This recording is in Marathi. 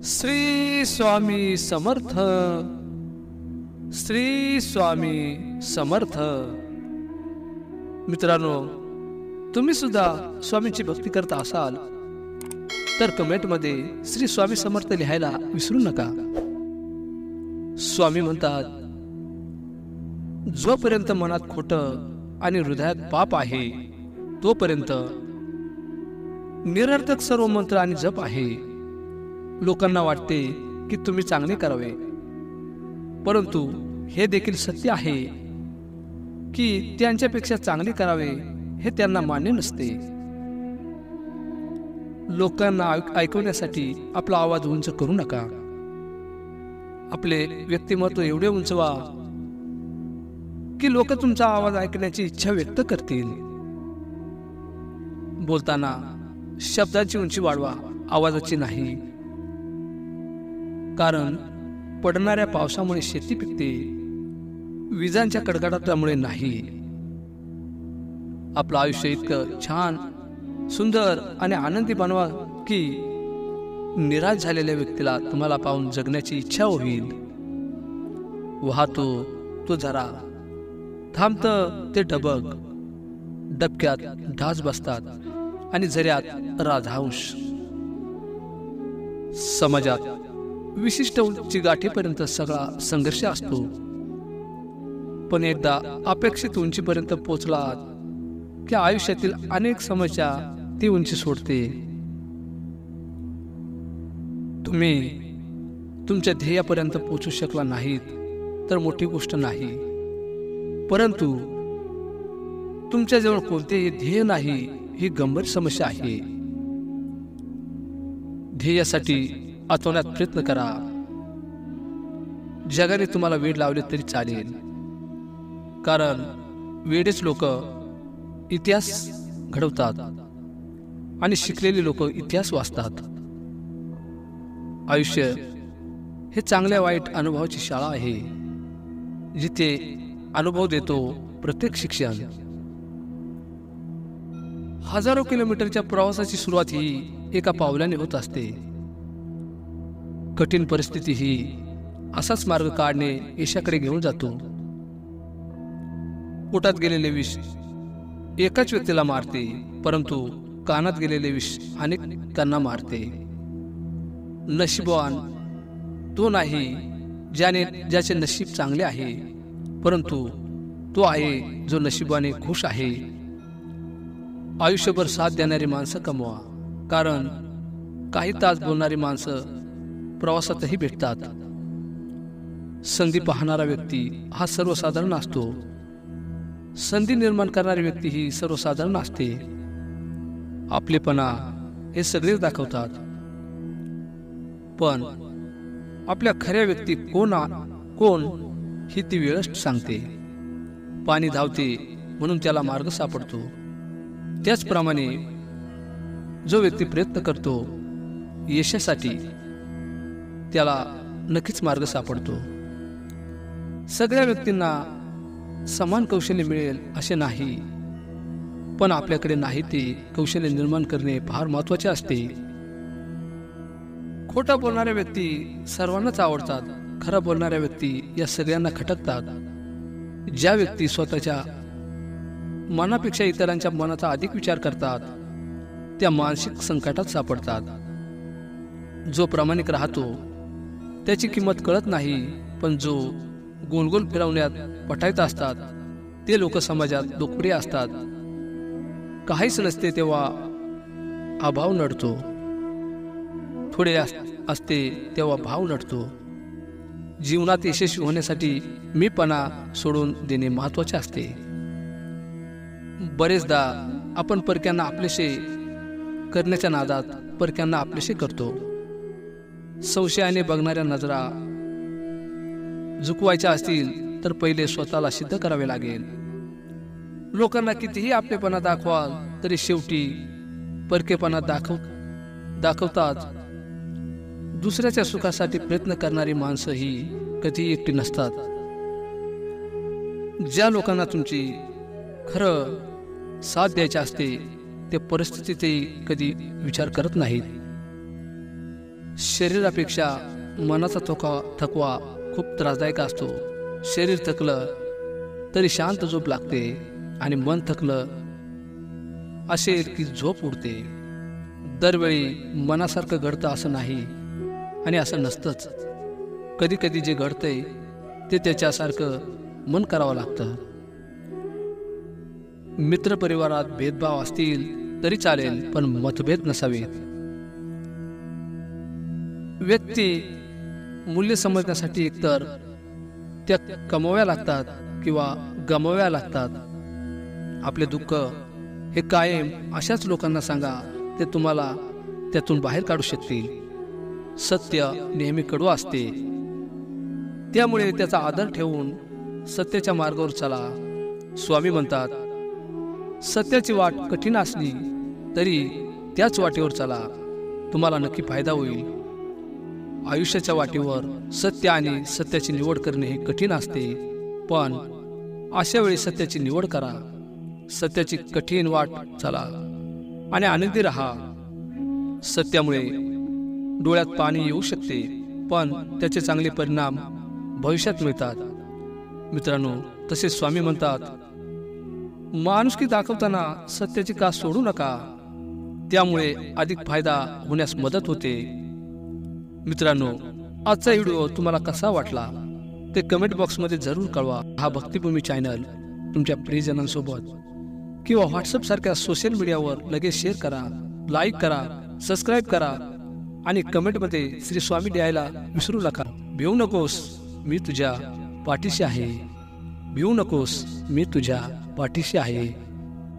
श्री स्वामी समर्थ. श्री स्वामी समर्थ. मित्रांनो, तुम्ही सुद्धा स्वामींची भक्ती करता असाल तर कमेंटमध्ये श्री स्वामी समर्थ लिहायला विसरू नका. स्वामी म्हणतात, जोपर्यंत मनात खोटं आणि हृदयात पाप आहे तोपर्यंत निरर्थक सर्व मंत्र आणि जप आहे. लोकांना वाटते की तुम्ही चांगले करावे, परंतु हे देखील सत्य आहे की त्यांच्यापेक्षा चांगले करावे हे त्यांना मान्य नसते. लोकांना ऐकवण्यासाठी आपला आवाज उंच करू नका. आपले व्यक्तिमत्व एवढे उंचवा की लोक तुमचा आवाज ऐकण्याची इच्छा व्यक्त करतील. बोलताना शब्दाची उंची वाढवा, आवाजाची नाही. कारण पडणाऱ्या पावसामुळे शेती पिकते, विजांच्या कडकडाटामुळे नाही. आपलं आयुष्य इतकं छान, सुंदर आणि आनंदी बनवा की निराश झालेल्या व्यक्तीला तुम्हाला पाहून जगण्याची इच्छा होईल. वाहतो तो झरा, थांबतं ते डबक, डबक्यात ढास बसतात आणि झऱ्यात राजहंस. समाजात विशिष्ट उंची गाठीपर्यंत सगळा संघर्ष असतो, पण एकदा अपेक्षित उंचीपर्यंत पोहोचलात की आयुष्यातील अनेक समस्या ती उंची सोडते. तुम्ही तुमच्या ध्येयापर्यंत पोहोचू शकला नाहीत तर मोठी गोष्ट नाही, परंतु तुमच्याजवळ कोणतेही ध्येय नाही ही गंभीर समस्या आहे. ध्येयासाठी आतवण्यात प्रयत्न करा. जगाने तुम्हाला वेड लावले तरी चालेल, कारण वेडेच लोक इतिहास घडवतात आणि शिकलेले लोक इतिहास वाचतात. आयुष्य हे चांगल्या वाईट अनुभवाची शाळा आहे, जिथे अनुभव देतो प्रत्येक शिक्षण. हजारो किलोमीटरच्या प्रवासाची सुरुवात ही एका पावलाने होत असते. कठीण परिस्थिती ही असाच मार्ग काढणे यशाकडे घेऊन जातो. पोटात गेलेले विष एकाच व्यक्तीला मारते, परंतु कानात गेलेले विष अनेकांना मारते. नशीबवान तो नाही ज्याचे नशीब चांगले आहे, परंतु तो आहे जो नशिबाने खुश आहे. आयुष्यभर साथ देणारी माणसं कमवा, कारण काही तास बोलणारी माणसं प्रवासातही भेटतात. संधी पाहणारा व्यक्ती हा सर्वसाधारण असतो, संधी निर्माण करणारी व्यक्ती ही सर्वसाधारण असते. आपलेपणा हे सगळेच दाखवतात, पण आपल्या खऱ्या व्यक्ती कोण ही ती वेळच सांगते. पाणी धावते म्हणून त्याला मार्ग सापडतो, त्याचप्रमाणे जो व्यक्ती प्रयत्न करतो यशासाठी त्याला नक्कीच मार्ग सापडतो. सगळ्या व्यक्तींना समान कौशल्य मिळेल असे नाही, पण आपल्याकडे नाही ते कौशल्य निर्माण करणे फार महत्त्वाचे असते. खोटा बोलणाऱ्या व्यक्ती सर्वांनाच आवडतात, खरा बोलणाऱ्या व्यक्ती या सगळ्यांना खटकतात. ज्या व्यक्ती स्वतःच्या मनापेक्षा इतरांच्या मनाचा अधिक विचार करतात त्या मानसिक संकटात सापडतात. जो प्रामाणिक राहतो त्याची किंमत कळत नाही, पण जो गोलगोल फिरवण्यात पटाईत असतात ते लोक समाजात लोकप्रिय असतात. काहीच नसते तेव्हा अभाव नडतो, थोडे असते तेव्हा भाव नडतो. जीवनात यशस्वी होण्यासाठी मीपणा सोडून देणे महत्त्वाचे असते. बरेचदा आपण परक्यांना आपलेसे करण्याच्या नादात परक्यांना आपलेसे करतो. संशयाने बघणाऱ्या नजरा झुकवायच्या असतील तर पहिले स्वतःला सिद्ध करावे लागेल. लोकांना कितीही आपलेपणा दाखवाल तरी शेवटी परकेपणा दाखवतात. दुसऱ्याच्या सुखासाठी प्रयत्न करणारी माणसं ही कधी एकटी नसतात. ज्या लोकांना तुमची खरं साथ द्यायची असते ते परिस्थितीतही कधी विचार करत नाहीत. शरीरापेक्षा मनाचा थकवा खूप त्रासदायक असतो. शरीर थकलं तरी शांत झोप लागते आणि मन थकलं असेल की झोप उडते. दरवेळी मनासारखं घडतं असं नाही आणि असं नसतंच. कधी कधी जे घडतंय ते त्याच्यासारखं मन करावं लागतं. मित्रपरिवारात भेदभाव असतील तरी चालेल, पण मतभेद नसावेत. व्यक्ती मूल्य समजण्यासाठी एकतर त्या कमवाव्या लागतात किंवा गमवाव्या लागतात. आपले दुःख हे कायम अशाच लोकांना सांगा, ते तुम्हाला त्यातून बाहेर काढू शकतील. सत्य नेहमी कडू असते, त्यामुळे त्याचा आदर ठेवून सत्याच्या मार्गावर चला. स्वामी म्हणतात, सत्याची वाट कठीण असली तरी त्याच वाटेवर चला, तुम्हाला नक्की फायदा होईल. आयुष्याच्या वाटेवर सत्य आणि सत्याची निवड करणे हे कठीण असते, पण अशा वेळी सत्याची निवड करा. सत्याची कठीण वाट चला आणि आनंदी राहा. सत्यामुळे डोळ्यात पाणी येऊ शकते, पण त्याचे चांगले परिणाम भविष्यात मिळतात. मित्रांनो, तसेच स्वामी म्हणतात, माणुसकी दाखवताना सत्याची कास सोडू नका, त्यामुळे अधिक फायदा होण्यास मदत होते. मित्रांनो, आजचा व्हिडिओ तुम्हाला कसा वाटला ते कमेंट बॉक्समध्ये जरूर कळवा. हा भक्तिभूमी चॅनल तुमच्या प्रियजनांसोबत किंवा व्हॉट्सअप सारख्या सोशल मीडियावर लगेच शेअर करा, लाईक करा, सबस्क्राईब करा आणि कमेंटमध्ये श्री स्वामी द्यायला विसरू नका. भिवू नकोस, मी तुझ्या पाठीशी आहे. भिवू नकोस, मी तुझ्या पाठीशी आहे.